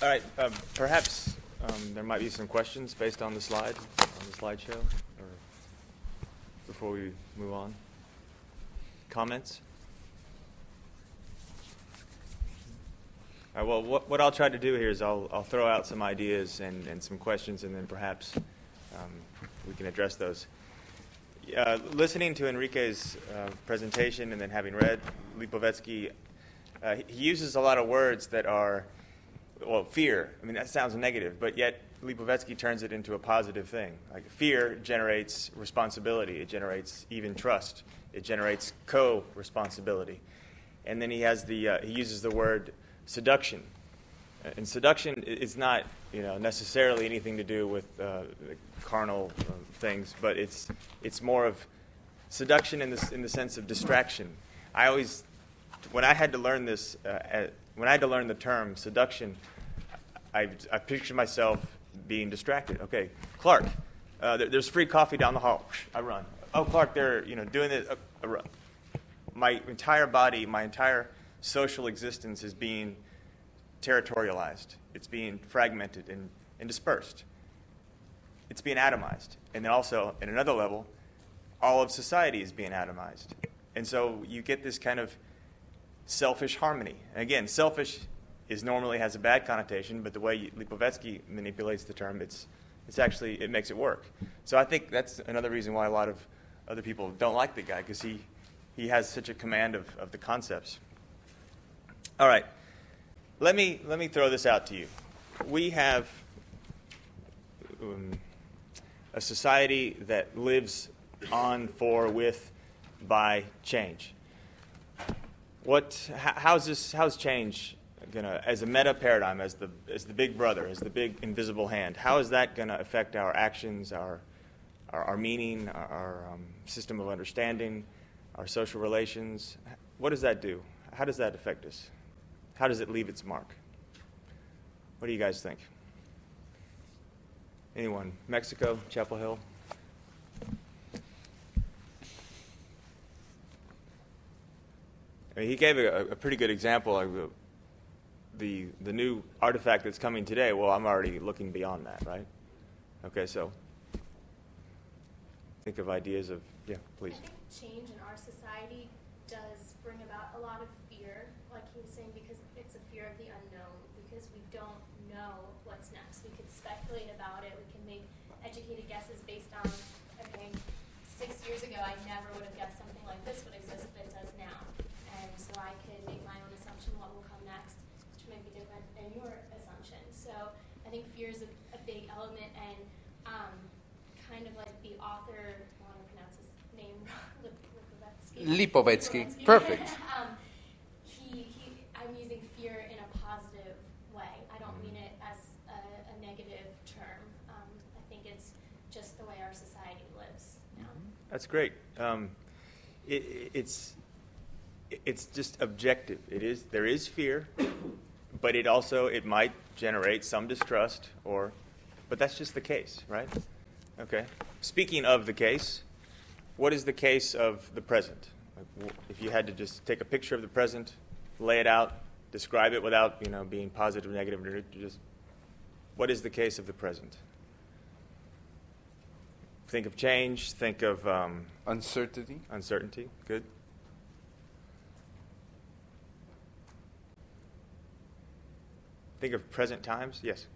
All right, perhaps there might be some questions based on the slideshow, or before we move on. Comments? All right, well, what I'll try to do here is I'll throw out some ideas and some questions, and then perhaps we can address those. Listening to Enrique's presentation and then having read Lipovetsky, he uses a lot of words that are, well, fear. I mean, that sounds negative, but yet Lipovetsky turns it into a positive thing. Like fear generates responsibility. It generates even trust. It generates co-responsibility. And then he uses the word seduction. And seduction is not, necessarily anything to do with carnal things, but it's more of seduction in the sense of distraction. When I had to learn this, when I had to learn the term seduction, I pictured myself being distracted. Okay, Clark, there's free coffee down the hall. I run. Oh, Clark, they're doing this. I run. My entire body, my entire social existence is being territorialized. It's being fragmented and dispersed. It's being atomized. And then also, at another level, all of society is being atomized. And so you get this kind of selfish harmony. And again, selfish normally has a bad connotation, but the way Lipovetsky manipulates the term, it makes it work. So I think that's another reason why a lot of other people don't like the guy, because he has such a command of the concepts. All right. Let me throw this out to you. We have a society that lives on, for, with, by change. How's change gonna, as a meta paradigm, as the big brother, as the big invisible hand? How is that gonna affect our actions, our meaning, our system of understanding, our social relations? What does that do? How does that affect us? How does it leave its mark? What do you guys think? Anyone? Mexico, Chapel Hill? I mean, he gave a pretty good example of the new artifact that's coming today. Well, I'm already looking beyond that, right? Okay, so think of ideas of, yeah, please. I think change in our society does bring about a lot of fear, like he was saying, because it's a fear of the unknown, because we don't know what's next. We could speculate about it. We can make educated guesses based on, okay, 6 years ago I never would have guessed something like this would exist, but it does now. And so I could make my own assumption what will come next, which may be different than your assumption. So I think fear is a big element, and kind of like the author, I want to pronounce his name, Lipovetsky. Perfect. I'm using fear in a positive way. I don't mean it as a negative term. I think it's just the way our society lives now. That's great. It's just objective. There is fear, but it might generate some distrust, but that's just the case, right? Okay. Speaking of the case, what is the case of the present? Like, if you had to just take a picture of the present, lay it out, describe it without being positive, negative, or just what is the case of the present? Think of change. Think of uncertainty. Uncertainty. Good. Think of present times. Yes.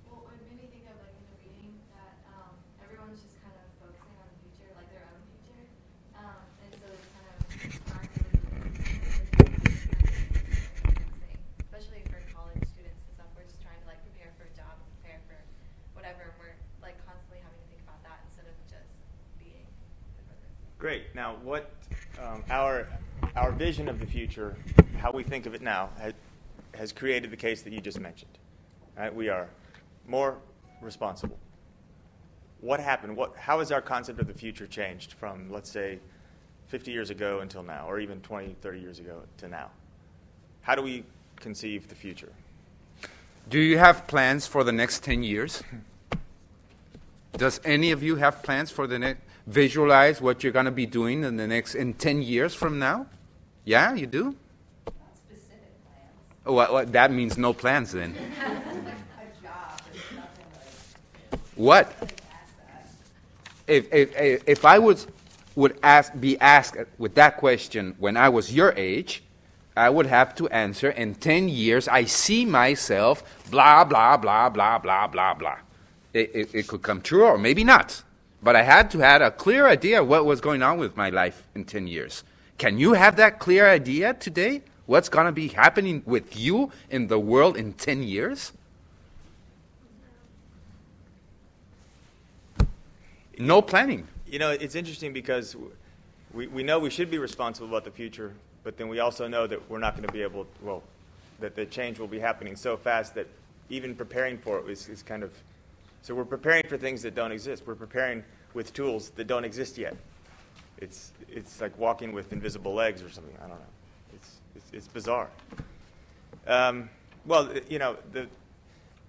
Well, it made me think of, like, in the reading that everyone's just kind of focusing on the future, like their own future, and so they kind of aren't really especially for college students and stuff. We're just trying to prepare for a job, prepare for whatever, and we're constantly having to think about that instead of just being the present. Great. Now, what our vision of the future, how we think of it now, has created the case that you just mentioned. Right? We are more responsible. What happened? How has our concept of the future changed from, let's say, 50 years ago until now, or even 20, 30 years ago to now? How do we conceive the future? Do you have plans for the next 10 years? Does any of you have plans for the next? Visualize what you're going to be doing in 10 years from now? Yeah, you do? Specific plans. Well, that means no plans then. What? If I be asked with that question when I was your age, I would have to answer, in 10 years, I see myself, blah, blah, blah, blah, blah, blah, blah. It could come true or maybe not. But I had to have a clear idea of what was going on with my life in 10 years. Can you have that clear idea today? What's going to be happening with you in the world in 10 years? No planning. You know, it's interesting because we know we should be responsible about the future, but then we also know that we're not going to be able, that the change will be happening so fast that even preparing for it is kind of, so we're preparing for things that don't exist. We're preparing with tools that don't exist yet. It's like walking with invisible legs or something. I don't know. It's bizarre. Well, you know,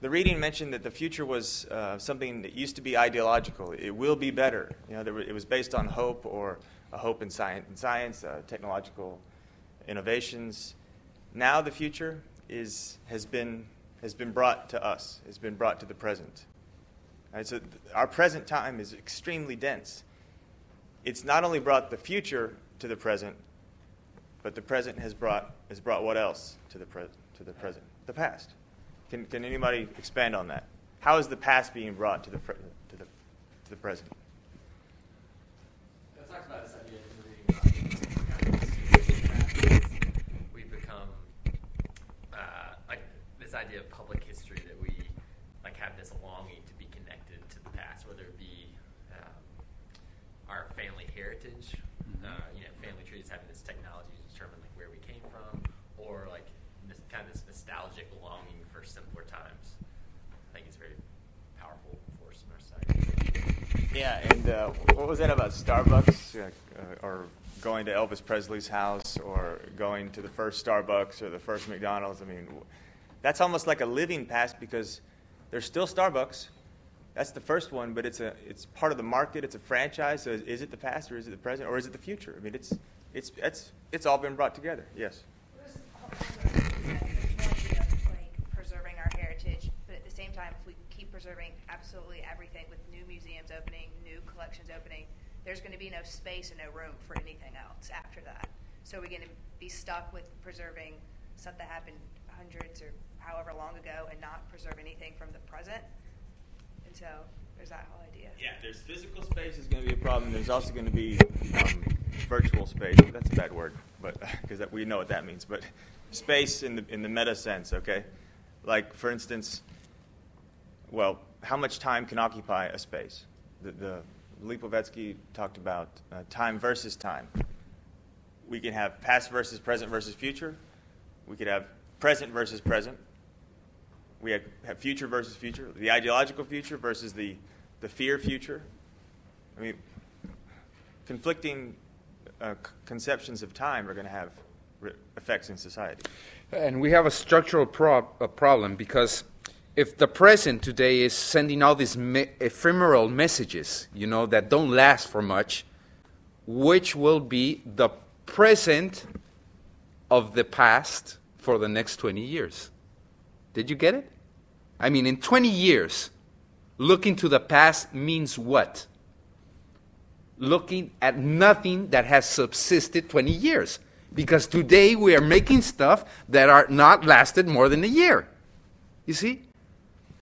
the reading mentioned that the future was something that used to be ideological. It will be better. You know, it was based on hope or a hope in science, technological innovations. Now the future has been brought to us. Has been brought to the present. Right, so our present time is extremely dense. It's not only brought the future to the present, but the present has brought what else to the present? The past. Can anybody expand on that? How is the past being brought to the present? It talks about this idea in the reading. We've become like this idea of public history that we like have this longing to be connected to the past, whether it be our family heritage, you know, family trees having this technology to determine like where we came from, or like this kind of this nostalgic longing for simpler times. I think it's a very powerful force in our society. Yeah, and what was that about Starbucks, or going to Elvis Presley's house, or going to the first Starbucks or the first McDonald's? I mean, that's almost like a living past because there's still Starbucks. That's the first one, but it's part of the market. It's a franchise. So is it the past, or is it the present, or is it the future? I mean, it's all been brought together. Yes. Like preserving our heritage, but at the same time, if we keep preserving absolutely everything with new museums opening, new collections opening, there's going to be no space and no room for anything else after that. So we're going to be stuck with preserving stuff that happened hundreds or however long ago and not preserve anything from the present. And so there's that whole idea. Yeah, there's physical space is going to be a problem. There's also going to be virtual space. That's a bad word, but because we know what that means. But space in the meta sense, okay? Like, for instance, well, how much time can occupy a space? The Lipovetsky talked about time versus time. We can have past versus present versus future. We could have present versus present. We have future versus future, the ideological future versus the fear future. I mean, conflicting conceptions of time are going to have effects in society. And we have a structural problem because if the present today is sending out these ephemeral messages, you know, that don't last for much, which will be the present of the past for the next 20 years? Did you get it? I mean, in 20 years, looking to the past means what? Looking at nothing that has subsisted 20 years. Because today we are making stuff that are not lasted more than a year. You see?